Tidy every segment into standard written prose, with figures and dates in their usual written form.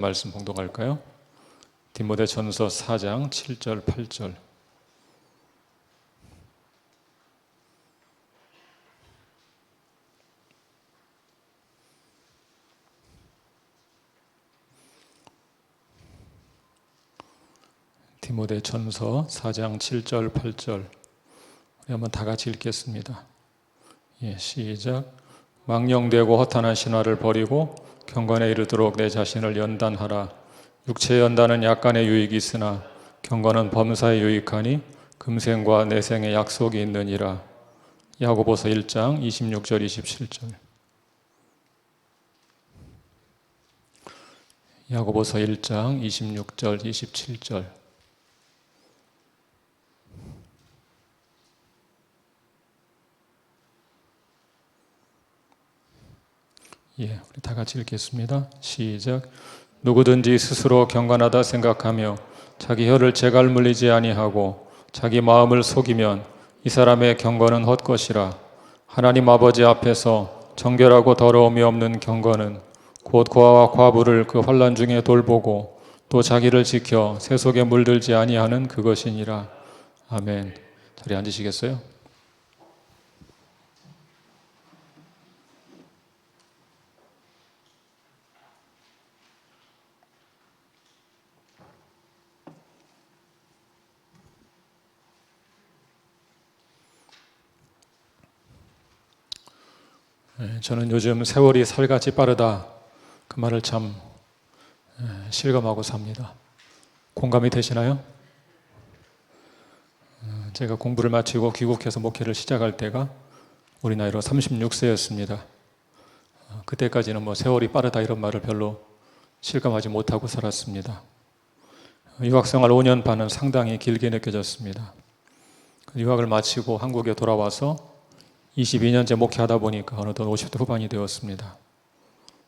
말씀 봉독할까요? 디모데전서 4장 7절 8절. 디모데전서 4장 7절 8절. 우리 한번 다 같이 읽겠습니다. 시작. 망령되고 허탄한 신화를 버리고 경건에 이르도록 내 자신을 연단하라. 육체의 연단은 약간의 유익이 있으나 경건은 범사에 유익하니 금생과 내생의 약속이 있느니라. 야고보서 1장 26절 27절. 야고보서 1장 26절 27절. 우리 다 같이 읽겠습니다. 시작. 누구든지 스스로 경건하다 생각하며 자기 혀를 재갈 물리지 아니하고 자기 마음을 속이면 이 사람의 경건은 헛것이라. 하나님 아버지 앞에서 정결하고 더러움이 없는 경건은 곧 고아와 과부를 그 환난 중에 돌보고 또 자기를 지켜 새 속에 물들지 아니하는 그것이니라. 아멘. 자리에 앉으시겠어요? 저는 요즘 세월이 살같이 빠르다, 그 말을 참 실감하고 삽니다. 공감이 되시나요? 제가 공부를 마치고 귀국해서 목회를 시작할 때가 우리 나이로 36세였습니다. 그때까지는 세월이 빠르다 이런 말을 별로 실감하지 못하고 살았습니다. 유학생활 5년 반은 상당히 길게 느껴졌습니다. 유학을 마치고 한국에 돌아와서 22년째 목회하다 보니까 어느덧 50대 후반이 되었습니다.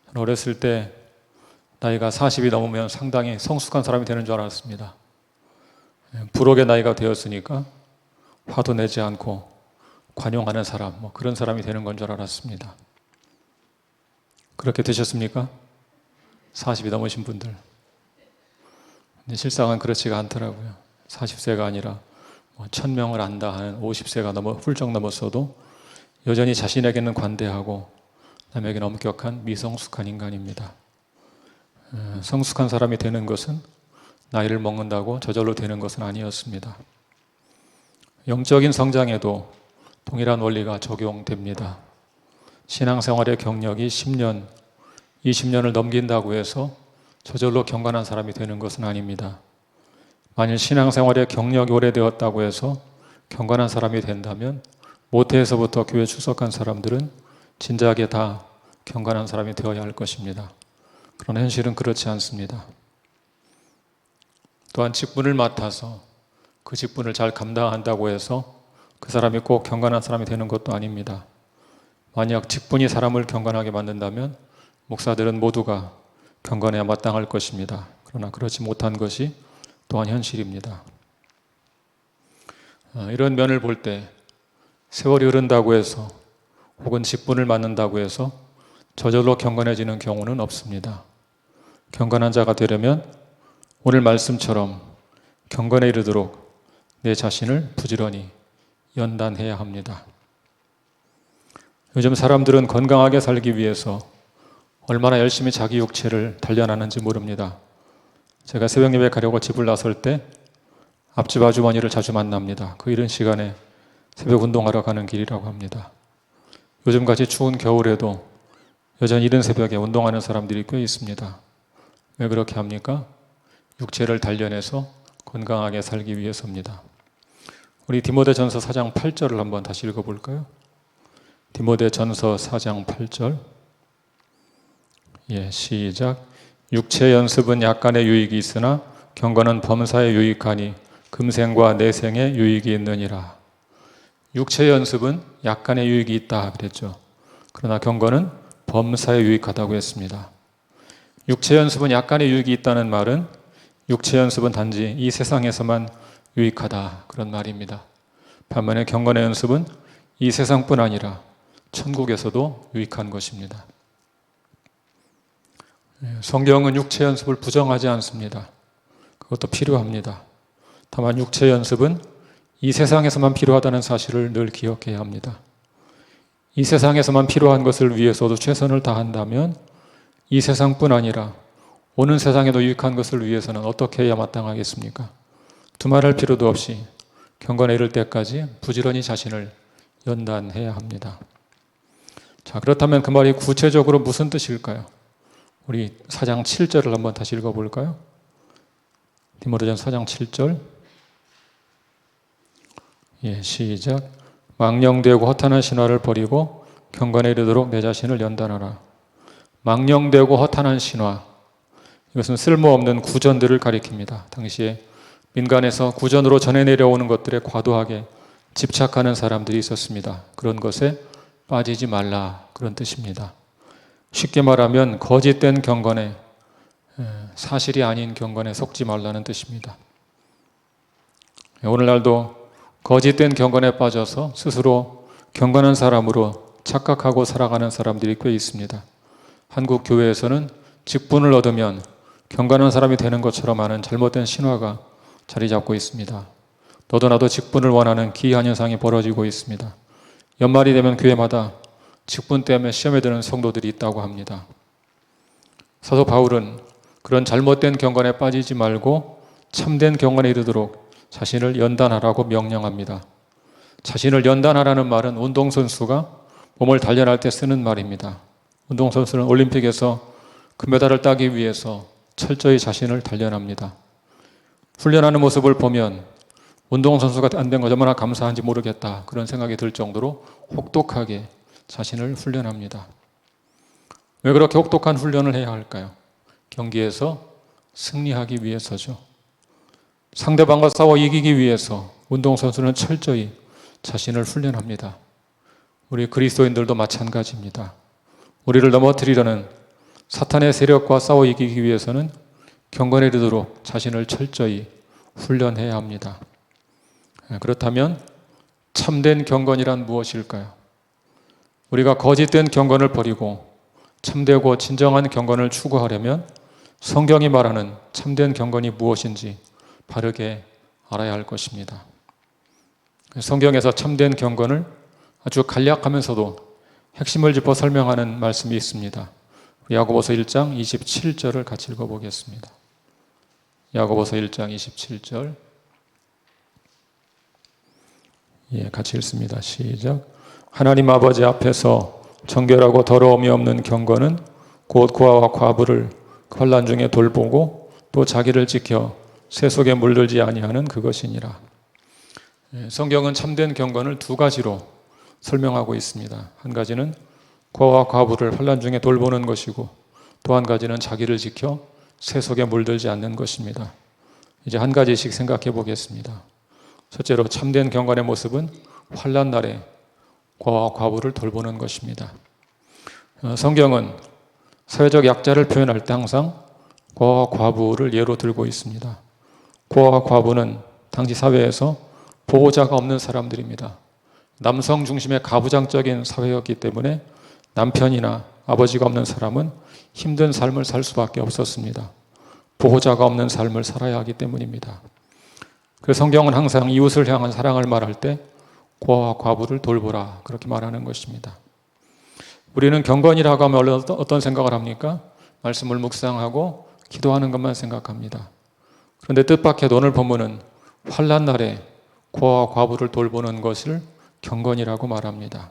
저는 어렸을 때 나이가 40이 넘으면 상당히 성숙한 사람이 되는 줄 알았습니다. 부록의 나이가 되었으니까 화도 내지 않고 관용하는 사람, 그런 사람이 되는 건 줄 알았습니다. 그렇게 되셨습니까? 40이 넘으신 분들. 근데 실상은 그렇지가 않더라고요. 40세가 아니라 1000명을 안다 하는 50세가 훌쩍 넘었어도 여전히 자신에게는 관대하고 남에게는 엄격한 미성숙한 인간입니다. 성숙한 사람이 되는 것은 나이를 먹는다고 저절로 되는 것은 아니었습니다. 영적인 성장에도 동일한 원리가 적용됩니다. 신앙생활의 경력이 10년, 20년을 넘긴다고 해서 저절로 경건한 사람이 되는 것은 아닙니다. 만일 신앙생활의 경력이 오래되었다고 해서 경건한 사람이 된다면 모태에서부터 교회 출석한 사람들은 진작에 다 경건한 사람이 되어야 할 것입니다. 그러나 현실은 그렇지 않습니다. 또한 직분을 맡아서 그 직분을 잘 감당한다고 해서 그 사람이 꼭 경건한 사람이 되는 것도 아닙니다. 만약 직분이 사람을 경건하게 만든다면 목사들은 모두가 경건해야 마땅할 것입니다. 그러나 그렇지 못한 것이 또한 현실입니다. 이런 면을 볼 때 세월이 흐른다고 해서 혹은 직분을 맡는다고 해서 저절로 경건해지는 경우는 없습니다. 경건한 자가 되려면 오늘 말씀처럼 경건에 이르도록 내 자신을 부지런히 연단해야 합니다. 요즘 사람들은 건강하게 살기 위해서 얼마나 열심히 자기 육체를 단련하는지 모릅니다. 제가 새벽 예배 가려고 집을 나설 때 앞집 아주머니를 자주 만납니다. 그 이른 시간에 새벽 운동하러 가는 길이라고 합니다. 요즘같이 추운 겨울에도 여전히 이른 새벽에 운동하는 사람들이 꽤 있습니다. 왜 그렇게 합니까? 육체를 단련해서 건강하게 살기 위해서입니다. 우리 디모데전서 4장 8절을 한번 다시 읽어볼까요? 디모데전서 4장 8절. 시작. 육체 연습은 약간의 유익이 있으나 경건은 범사에 유익하니 금생과 내생에 유익이 있느니라. 육체 연습은 약간의 유익이 있다 그랬죠. 그러나 경건은 범사에 유익하다고 했습니다. 육체 연습은 약간의 유익이 있다는 말은 육체 연습은 단지 이 세상에서만 유익하다 그런 말입니다. 반면에 경건의 연습은 이 세상뿐 아니라 천국에서도 유익한 것입니다. 성경은 육체 연습을 부정하지 않습니다. 그것도 필요합니다. 다만 육체 연습은 이 세상에서만 필요하다는 사실을 늘 기억해야 합니다. 이 세상에서만 필요한 것을 위해서도 최선을 다한다면 이 세상뿐 아니라 오는 세상에도 유익한 것을 위해서는 어떻게 해야 마땅하겠습니까? 두말할 필요도 없이 경건에 이를 때까지 부지런히 자신을 연단해야 합니다. 자, 그렇다면 그 말이 구체적으로 무슨 뜻일까요? 우리 4장 7절을 한번 다시 읽어볼까요? 디모데전서 4장 7절. 시작. 망령되고 허탄한 신화를 버리고 경건에 이르도록 내 자신을 연단하라. 망령되고 허탄한 신화, 이것은 쓸모없는 구전들을 가리킵니다. 당시에 민간에서 구전으로 전해 내려오는 것들에 과도하게 집착하는 사람들이 있었습니다. 그런 것에 빠지지 말라, 그런 뜻입니다. 쉽게 말하면 거짓된 경건에, 사실이 아닌 경건에 속지 말라는 뜻입니다. 오늘날도 거짓된 경건에 빠져서 스스로 경건한 사람으로 착각하고 살아가는 사람들이 꽤 있습니다. 한국 교회에서는 직분을 얻으면 경건한 사람이 되는 것처럼 하는 잘못된 신화가 자리 잡고 있습니다. 너도 나도 직분을 원하는 기이한 현상이 벌어지고 있습니다. 연말이 되면 교회마다 직분 때문에 시험에 드는 성도들이 있다고 합니다. 사도 바울은 그런 잘못된 경건에 빠지지 말고 참된 경건에 이르도록 자신을 연단하라고 명령합니다. 자신을 연단하라는 말은 운동선수가 몸을 단련할 때 쓰는 말입니다. 운동선수는 올림픽에서 금메달을 따기 위해서 철저히 자신을 단련합니다. 훈련하는 모습을 보면 운동선수가 안 된 것이 얼마나 감사한지 모르겠다, 그런 생각이 들 정도로 혹독하게 자신을 훈련합니다. 왜 그렇게 혹독한 훈련을 해야 할까요? 경기에서 승리하기 위해서죠. 상대방과 싸워 이기기 위해서 운동선수는 철저히 자신을 훈련합니다. 우리 그리스도인들도 마찬가지입니다. 우리를 넘어뜨리려는 사탄의 세력과 싸워 이기기 위해서는 경건에 이르도록 자신을 철저히 훈련해야 합니다. 그렇다면 참된 경건이란 무엇일까요? 우리가 거짓된 경건을 버리고 참되고 진정한 경건을 추구하려면 성경이 말하는 참된 경건이 무엇인지 바르게 알아야 할 것입니다. 성경에서 참된 경건을 아주 간략하면서도 핵심을 짚어 설명하는 말씀이 있습니다. 야고보서 1장 27절을 같이 읽어보겠습니다. 야고보서 1장 27절. 같이 읽습니다. 시작. 하나님 아버지 앞에서 정결하고 더러움이 없는 경건은 곧 고아와 과부를 환난 중에 돌보고 또 자기를 지켜 새 속에 물들지 아니하는 그것이니라. 성경은 참된 경건을 두 가지로 설명하고 있습니다. 한 가지는 고아와 과부를 환난 중에 돌보는 것이고, 또 한 가지는 자기를 지켜 새 속에 물들지 않는 것입니다. 이제 한 가지씩 생각해 보겠습니다. 첫째로 참된 경건의 모습은 환난 날에 고아와 과부를 돌보는 것입니다. 성경은 사회적 약자를 표현할 때 항상 고아와 과부를 예로 들고 있습니다. 고아와 과부는 당시 사회에서 보호자가 없는 사람들입니다. 남성 중심의 가부장적인 사회였기 때문에 남편이나 아버지가 없는 사람은 힘든 삶을 살 수밖에 없었습니다. 보호자가 없는 삶을 살아야 하기 때문입니다. 그래서 성경은 항상 이웃을 향한 사랑을 말할 때 고아와 과부를 돌보라, 그렇게 말하는 것입니다. 우리는 경건이라고 하면 어떤 생각을 합니까? 말씀을 묵상하고 기도하는 것만 생각합니다. 그런데 뜻밖에도 오늘 본문은 환난 날에 고아와 과부를 돌보는 것을 경건이라고 말합니다.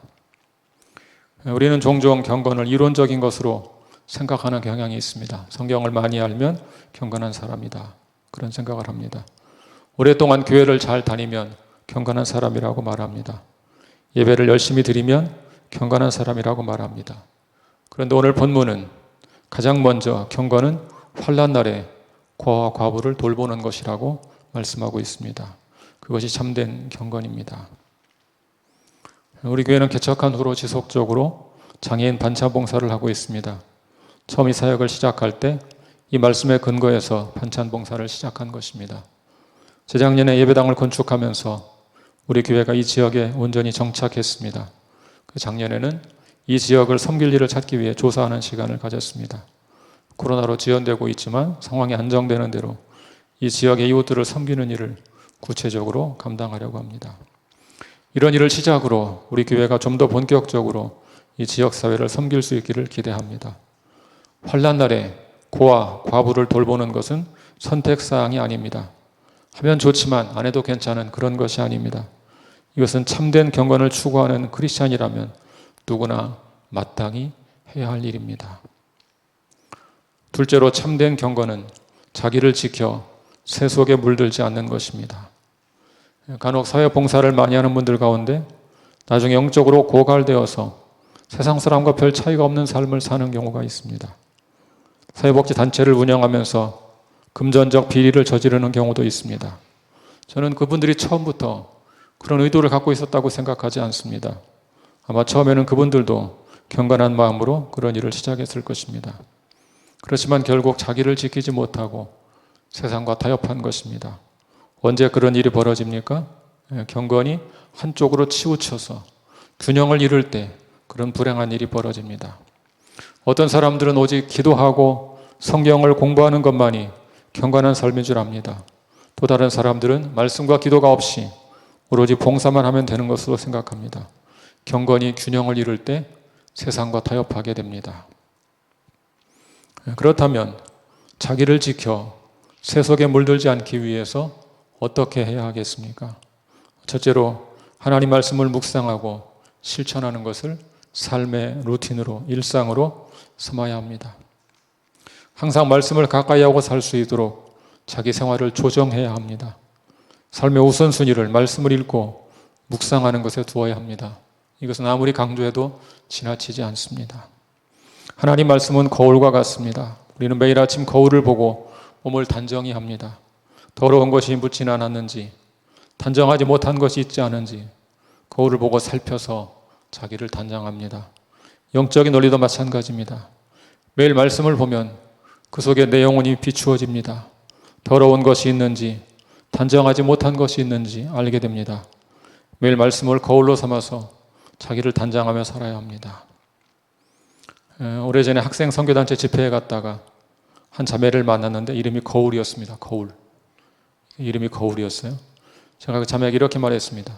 우리는 종종 경건을 이론적인 것으로 생각하는 경향이 있습니다. 성경을 많이 알면 경건한 사람이다, 그런 생각을 합니다. 오랫동안 교회를 잘 다니면 경건한 사람이라고 말합니다. 예배를 열심히 드리면 경건한 사람이라고 말합니다. 그런데 오늘 본문은 가장 먼저 경건은 환난 날에 고아와 과부를 돌보는 것이라고 말씀하고 있습니다. 그것이 참된 경건입니다. 우리 교회는 개척한 후로 지속적으로 장애인 반찬 봉사를 하고 있습니다. 처음 이 사역을 시작할 때 이 말씀에 근거해서 반찬 봉사를 시작한 것입니다. 재작년에 예배당을 건축하면서 우리 교회가 이 지역에 온전히 정착했습니다. 그 작년에는 이 지역을 섬길 일을 찾기 위해 조사하는 시간을 가졌습니다. 코로나로 지연되고 있지만 상황이 안정되는 대로 이 지역의 이웃들을 섬기는 일을 구체적으로 감당하려고 합니다. 이런 일을 시작으로 우리 교회가 좀 더 본격적으로 이 지역사회를 섬길 수 있기를 기대합니다. 환난 날에 고아, 과부를 돌보는 것은 선택사항이 아닙니다. 하면 좋지만 안 해도 괜찮은 그런 것이 아닙니다. 이것은 참된 경건을 추구하는 크리스찬이라면 누구나 마땅히 해야 할 일입니다. 둘째로 참된 경건은 자기를 지켜 세속에 물들지 않는 것입니다. 간혹 사회봉사를 많이 하는 분들 가운데 나중에 영적으로 고갈되어서 세상 사람과 별 차이가 없는 삶을 사는 경우가 있습니다. 사회복지단체를 운영하면서 금전적 비리를 저지르는 경우도 있습니다. 저는 그분들이 처음부터 그런 의도를 갖고 있었다고 생각하지 않습니다. 아마 처음에는 그분들도 경건한 마음으로 그런 일을 시작했을 것입니다. 그렇지만 결국 자기를 지키지 못하고 세상과 타협한 것입니다. 언제 그런 일이 벌어집니까? 경건이 한쪽으로 치우쳐서 균형을 잃을 때 그런 불행한 일이 벌어집니다. 어떤 사람들은 오직 기도하고 성경을 공부하는 것만이 경건한 삶인 줄 압니다. 또 다른 사람들은 말씀과 기도가 없이 오로지 봉사만 하면 되는 것으로 생각합니다. 경건이 균형을 잃을 때 세상과 타협하게 됩니다. 그렇다면 자기를 지켜 세속에 물들지 않기 위해서 어떻게 해야 하겠습니까? 첫째로 하나님 말씀을 묵상하고 실천하는 것을 삶의 루틴으로, 일상으로 삼아야 합니다. 항상 말씀을 가까이 하고 살 수 있도록 자기 생활을 조정해야 합니다. 삶의 우선순위를 말씀을 읽고 묵상하는 것에 두어야 합니다. 이것은 아무리 강조해도 지나치지 않습니다. 하나님 말씀은 거울과 같습니다. 우리는 매일 아침 거울을 보고 몸을 단정히 합니다. 더러운 것이 묻진 않았는지, 단정하지 못한 것이 있지 않은지 거울을 보고 살펴서 자기를 단정합니다. 영적인 원리도 마찬가지입니다. 매일 말씀을 보면 그 속에 내 영혼이 비추어집니다. 더러운 것이 있는지, 단정하지 못한 것이 있는지 알게 됩니다. 매일 말씀을 거울로 삼아서 자기를 단장하며 살아야 합니다. 오래전에 학생 선교단체 집회에 갔다가 한 자매를 만났는데 이름이 거울이었습니다. 거울. 이름이 거울이었어요. 제가 그 자매에게 이렇게 말했습니다.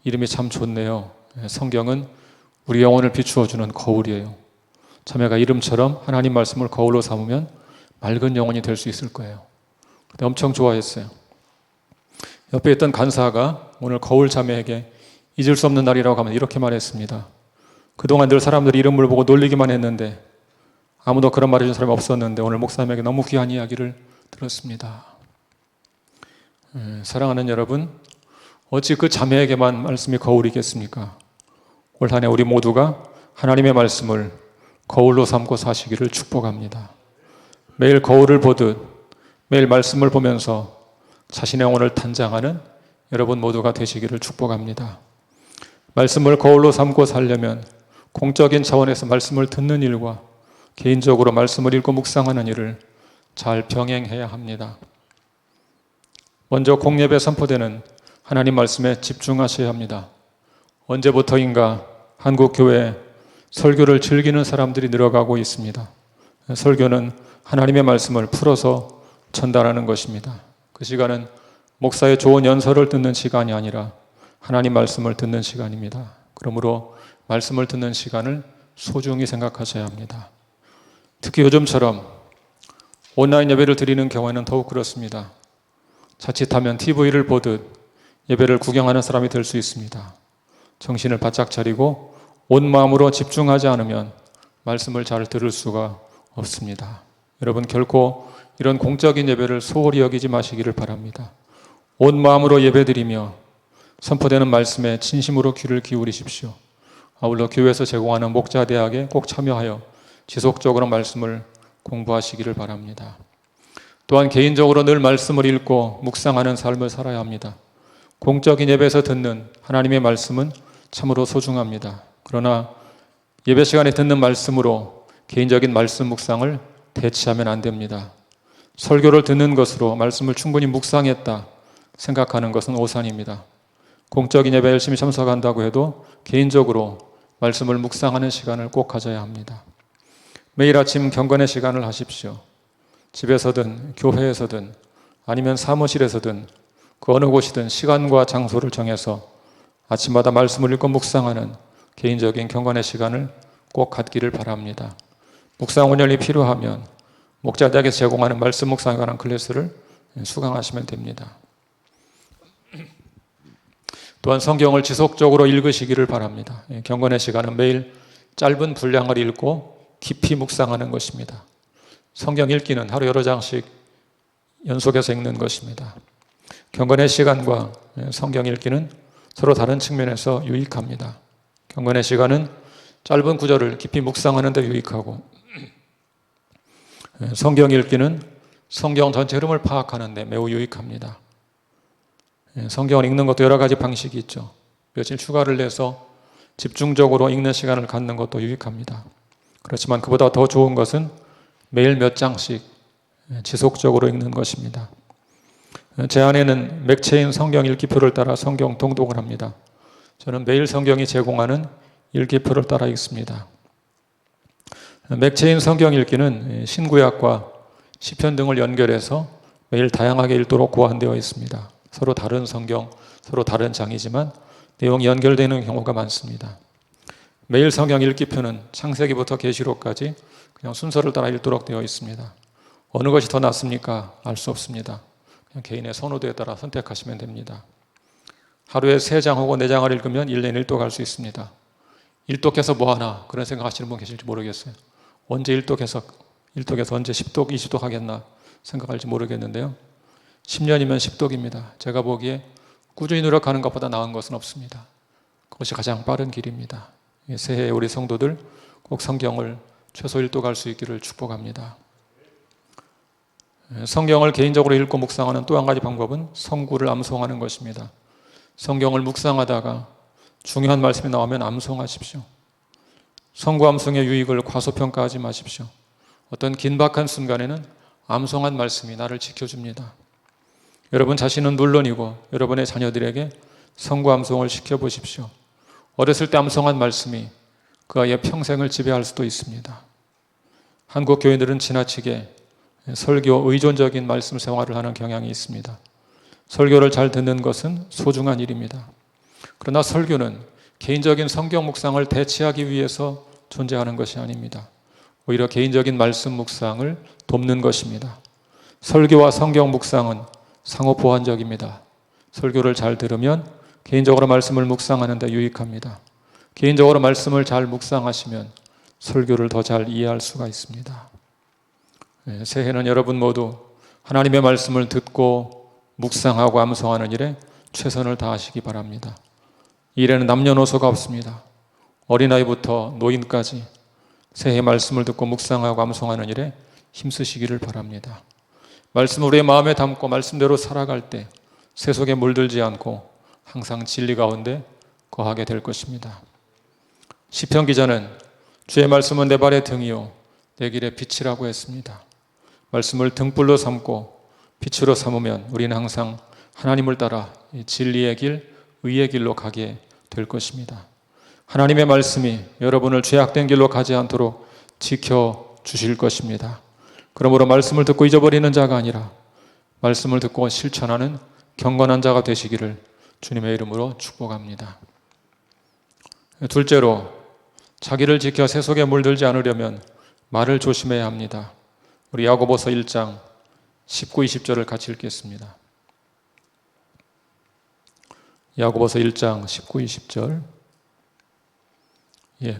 이름이 참 좋네요. 성경은 우리 영혼을 비추어주는 거울이에요. 자매가 이름처럼 하나님 말씀을 거울로 삼으면 맑은 영혼이 될 수 있을 거예요. 근데 엄청 좋아했어요. 옆에 있던 간사가 오늘 거울 자매에게 잊을 수 없는 날이라고 하면 이렇게 말했습니다. 그동안 늘 사람들이 이름을 보고 놀리기만 했는데 아무도 그런 말 해준 사람이 없었는데 오늘 목사님에게 너무 귀한 이야기를 들었습니다. 사랑하는 여러분, 어찌 그 자매에게만 말씀이 거울이겠습니까? 올 한 해 우리 모두가 하나님의 말씀을 거울로 삼고 사시기를 축복합니다. 매일 거울을 보듯 매일 말씀을 보면서 자신의 영혼을 단장하는 여러분 모두가 되시기를 축복합니다. 말씀을 거울로 삼고 살려면 공적인 차원에서 말씀을 듣는 일과 개인적으로 말씀을 읽고 묵상하는 일을 잘 병행해야 합니다. 먼저 공예배 선포되는 하나님 말씀에 집중하셔야 합니다. 언제부터인가 한국 교회에 설교를 즐기는 사람들이 늘어가고 있습니다. 설교는 하나님의 말씀을 풀어서 전달하는 것입니다. 그 시간은 목사의 좋은 연설을 듣는 시간이 아니라 하나님 말씀을 듣는 시간입니다. 그러므로 말씀을 듣는 시간을 소중히 생각하셔야 합니다. 특히 요즘처럼 온라인 예배를 드리는 경우에는 더욱 그렇습니다. 자칫하면 TV를 보듯 예배를 구경하는 사람이 될 수 있습니다. 정신을 바짝 차리고 온 마음으로 집중하지 않으면 말씀을 잘 들을 수가 없습니다. 여러분 결코 이런 공적인 예배를 소홀히 여기지 마시기를 바랍니다. 온 마음으로 예배드리며 선포되는 말씀에 진심으로 귀를 기울이십시오. 아울러 교회에서 제공하는 목자대학에 꼭 참여하여 지속적으로 말씀을 공부하시기를 바랍니다. 또한 개인적으로 늘 말씀을 읽고 묵상하는 삶을 살아야 합니다. 공적인 예배에서 듣는 하나님의 말씀은 참으로 소중합니다. 그러나 예배 시간에 듣는 말씀으로 개인적인 말씀 묵상을 대체하면 안 됩니다. 설교를 듣는 것으로 말씀을 충분히 묵상했다 생각하는 것은 오산입니다. 공적인 예배 열심히 참석한다고 해도 개인적으로 말씀을 묵상하는 시간을 꼭 가져야 합니다. 매일 아침 경건의 시간을 하십시오. 집에서든 교회에서든 아니면 사무실에서든 그 어느 곳이든 시간과 장소를 정해서 아침마다 말씀을 읽고 묵상하는 개인적인 경건의 시간을 꼭 갖기를 바랍니다. 묵상 훈련이 필요하면 목자들에게 제공하는 말씀 묵상에 관한 클래스를 수강하시면 됩니다. 또한 성경을 지속적으로 읽으시기를 바랍니다. 경건의 시간은 매일 짧은 분량을 읽고 깊이 묵상하는 것입니다. 성경 읽기는 하루 여러 장씩 연속해서 읽는 것입니다. 경건의 시간과 성경 읽기는 서로 다른 측면에서 유익합니다. 경건의 시간은 짧은 구절을 깊이 묵상하는 데 유익하고, 성경 읽기는 성경 전체 흐름을 파악하는 데 매우 유익합니다. 성경을 읽는 것도 여러 가지 방식이 있죠. 며칠 휴가를 내서 집중적으로 읽는 시간을 갖는 것도 유익합니다. 그렇지만 그보다 더 좋은 것은 매일 몇 장씩 지속적으로 읽는 것입니다. 제 아내는 맥체인 성경 읽기표를 따라 성경 통독을 합니다. 저는 매일 성경이 제공하는 읽기표를 따라 읽습니다. 맥체인 성경 읽기는 신구약과 시편 등을 연결해서 매일 다양하게 읽도록 고안되어 있습니다. 서로 다른 성경, 서로 다른 장이지만 내용이 연결되는 경우가 많습니다. 매일 성경 읽기표는 창세기부터 계시록까지 그냥 순서를 따라 읽도록 되어 있습니다. 어느 것이 더 낫습니까? 알 수 없습니다. 그냥 개인의 선호도에 따라 선택하시면 됩니다. 하루에 3장 혹은 4장을 읽으면 1년 1독 할 수 있습니다. 일독해서 뭐하나 그런 생각하시는 분 계실지 모르겠어요. 언제 일독해서 언제 10독, 20독 하겠나 생각할지 모르겠는데요. 10년이면 10독입니다. 제가 보기에 꾸준히 노력하는 것보다 나은 것은 없습니다. 그것이 가장 빠른 길입니다. 새해에 우리 성도들 꼭 성경을 최소 1독 할 수 있기를 축복합니다. 성경을 개인적으로 읽고 묵상하는 또 한 가지 방법은 성구를 암송하는 것입니다. 성경을 묵상하다가 중요한 말씀이 나오면 암송하십시오. 성구 암송의 유익을 과소평가하지 마십시오. 어떤 긴박한 순간에는 암송한 말씀이 나를 지켜줍니다. 여러분 자신은 물론이고 여러분의 자녀들에게 성구 암송을 시켜보십시오. 어렸을 때 암송한 말씀이 그 아이의 평생을 지배할 수도 있습니다. 한국 교인들은 지나치게 설교 의존적인 말씀 생활을 하는 경향이 있습니다. 설교를 잘 듣는 것은 소중한 일입니다. 그러나 설교는 개인적인 성경 묵상을 대체하기 위해서 존재하는 것이 아닙니다. 오히려 개인적인 말씀 묵상을 돕는 것입니다. 설교와 성경 묵상은 상호 보완적입니다. 설교를 잘 들으면 개인적으로 말씀을 묵상하는 데 유익합니다. 개인적으로 말씀을 잘 묵상하시면 설교를 더 잘 이해할 수가 있습니다. 새해는 여러분 모두 하나님의 말씀을 듣고 묵상하고 암송하는 일에 최선을 다하시기 바랍니다. 이 일에는 남녀노소가 없습니다. 어린아이부터 노인까지 새해 말씀을 듣고 묵상하고 암송하는 일에 힘쓰시기를 바랍니다. 말씀을 우리의 마음에 담고 말씀대로 살아갈 때 세속에 물들지 않고 항상 진리 가운데 거하게 될 것입니다. 시편 기자는 주의 말씀은 내 발의 등이요 내 길의 빛이라고 했습니다. 말씀을 등불로 삼고 빛으로 삼으면 우리는 항상 하나님을 따라 진리의 길, 의의 길로 가게 될 것입니다. 하나님의 말씀이 여러분을 죄악된 길로 가지 않도록 지켜주실 것입니다. 그러므로 말씀을 듣고 잊어버리는 자가 아니라 말씀을 듣고 실천하는 경건한 자가 되시기를 주님의 이름으로 축복합니다. 둘째로, 자기를 지켜 세속에 물들지 않으려면 말을 조심해야 합니다. 우리 야고보서 1장 19, 20절을 같이 읽겠습니다. 야고보서 1장 19, 20절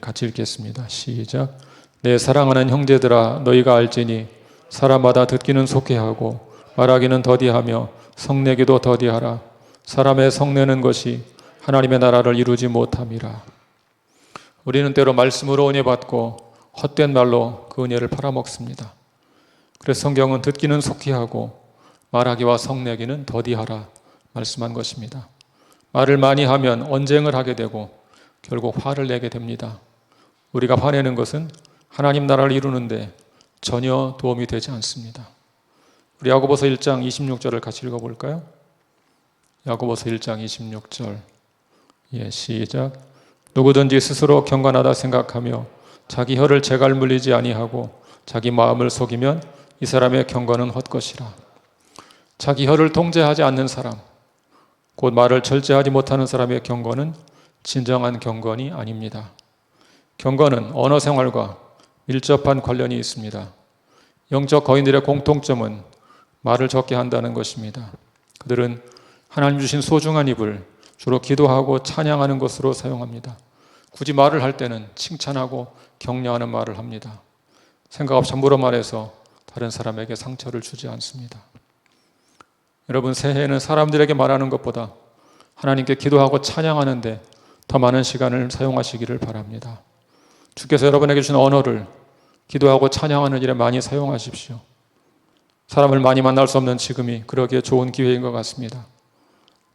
같이 읽겠습니다. 시작. 내 사랑하는 형제들아 너희가 알지니 사람마다 듣기는 속히하고 말하기는 더디하며 성내기도 더디하라. 사람의 성내는 것이 하나님의 나라를 이루지 못함이라. 우리는 때로 말씀으로 은혜 받고 헛된 말로 그 은혜를 팔아먹습니다. 그래서 성경은 듣기는 속히하고 말하기와 성내기는 더디하라 말씀한 것입니다. 말을 많이 하면 언쟁을 하게 되고 결국 화를 내게 됩니다. 우리가 화내는 것은 하나님 나라를 이루는데 전혀 도움이 되지 않습니다. 우리 야고보서 1장 26절을 같이 읽어볼까요? 야고보서 1장 26절 시작. 누구든지 스스로 경건하다 생각하며 자기 혀를 재갈 물리지 아니하고 자기 마음을 속이면 이 사람의 경건은 헛것이라. 자기 혀를 통제하지 않는 사람, 곧 말을 절제하지 못하는 사람의 경건은 진정한 경건이 아닙니다. 경건은 언어 생활과 밀접한 관련이 있습니다. 영적 거인들의 공통점은 말을 적게 한다는 것입니다. 그들은 하나님 주신 소중한 입을 주로 기도하고 찬양하는 것으로 사용합니다. 굳이 말을 할 때는 칭찬하고 격려하는 말을 합니다. 생각 없이 함부로 말해서 다른 사람에게 상처를 주지 않습니다. 여러분, 새해에는 사람들에게 말하는 것보다 하나님께 기도하고 찬양하는 데 더 많은 시간을 사용하시기를 바랍니다. 주께서 여러분에게 주신 언어를 기도하고 찬양하는 일에 많이 사용하십시오. 사람을 많이 만날 수 없는 지금이 그러기에 좋은 기회인 것 같습니다.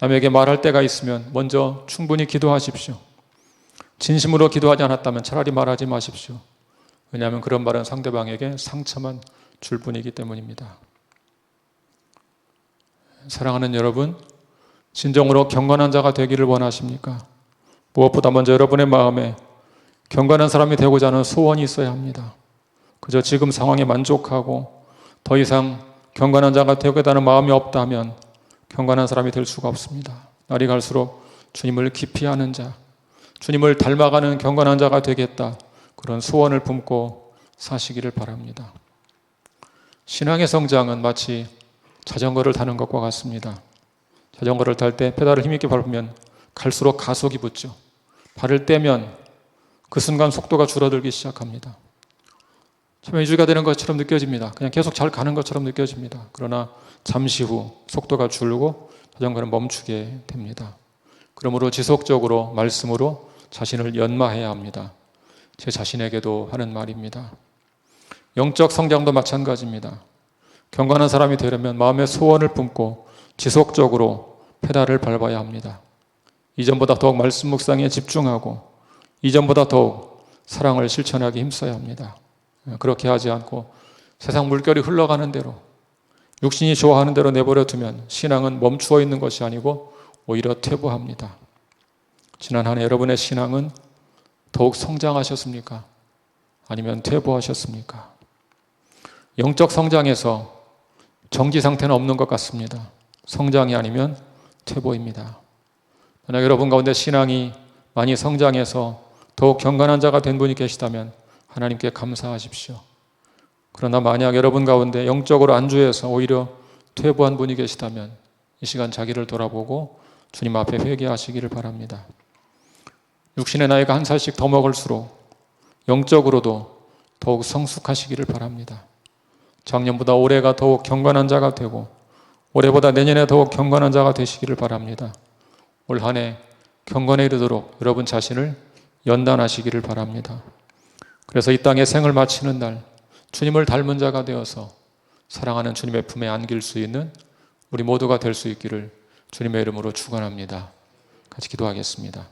남에게 말할 때가 있으면 먼저 충분히 기도하십시오. 진심으로 기도하지 않았다면 차라리 말하지 마십시오. 왜냐하면 그런 말은 상대방에게 상처만 줄 뿐이기 때문입니다. 사랑하는 여러분, 진정으로 경건한 자가 되기를 원하십니까? 무엇보다 먼저 여러분의 마음에 경건한 사람이 되고자 하는 소원이 있어야 합니다. 그저 지금 상황에 만족하고 더 이상 경건한 자가 되겠다는 마음이 없다면 경건한 사람이 될 수가 없습니다. 날이 갈수록 주님을 깊이 아는 자, 주님을 닮아가는 경건한 자가 되겠다, 그런 소원을 품고 사시기를 바랍니다. 신앙의 성장은 마치 자전거를 타는 것과 같습니다. 자전거를 탈 때 페달을 힘있게 밟으면 갈수록 가속이 붙죠. 발을 떼면 그 순간 속도가 줄어들기 시작합니다. 처음에 유지가 되는 것처럼 느껴집니다. 그냥 계속 잘 가는 것처럼 느껴집니다. 그러나 잠시 후 속도가 줄고 자전거는 멈추게 됩니다. 그러므로 지속적으로 말씀으로 자신을 연마해야 합니다. 제 자신에게도 하는 말입니다. 영적 성장도 마찬가지입니다. 경건한 사람이 되려면 마음의 소원을 품고 지속적으로 페달을 밟아야 합니다. 이전보다 더욱 말씀 묵상에 집중하고 이전보다 더욱 사랑을 실천하기 힘써야 합니다. 그렇게 하지 않고 세상 물결이 흘러가는 대로, 육신이 좋아하는 대로 내버려 두면 신앙은 멈추어 있는 것이 아니고 오히려 퇴보합니다. 지난 한 해 여러분의 신앙은 더욱 성장하셨습니까? 아니면 퇴보하셨습니까? 영적 성장에서 정지 상태는 없는 것 같습니다. 성장이 아니면 퇴보입니다. 만약 여러분 가운데 신앙이 많이 성장해서 더욱 경건한 자가 된 분이 계시다면 하나님께 감사하십시오. 그러나 만약 여러분 가운데 영적으로 안주해서 오히려 퇴보한 분이 계시다면 이 시간 자기를 돌아보고 주님 앞에 회개하시기를 바랍니다. 육신의 나이가 한 살씩 더 먹을수록 영적으로도 더욱 성숙하시기를 바랍니다. 작년보다 올해가 더욱 경건한 자가 되고 올해보다 내년에 더욱 경건한 자가 되시기를 바랍니다. 올 한 해 경건에 이르도록 여러분 자신을 연단하시기를 바랍니다. 그래서 이 땅에 생을 마치는 날 주님을 닮은 자가 되어서 사랑하는 주님의 품에 안길 수 있는 우리 모두가 될 수 있기를 주님의 이름으로 축원합니다. 같이 기도하겠습니다.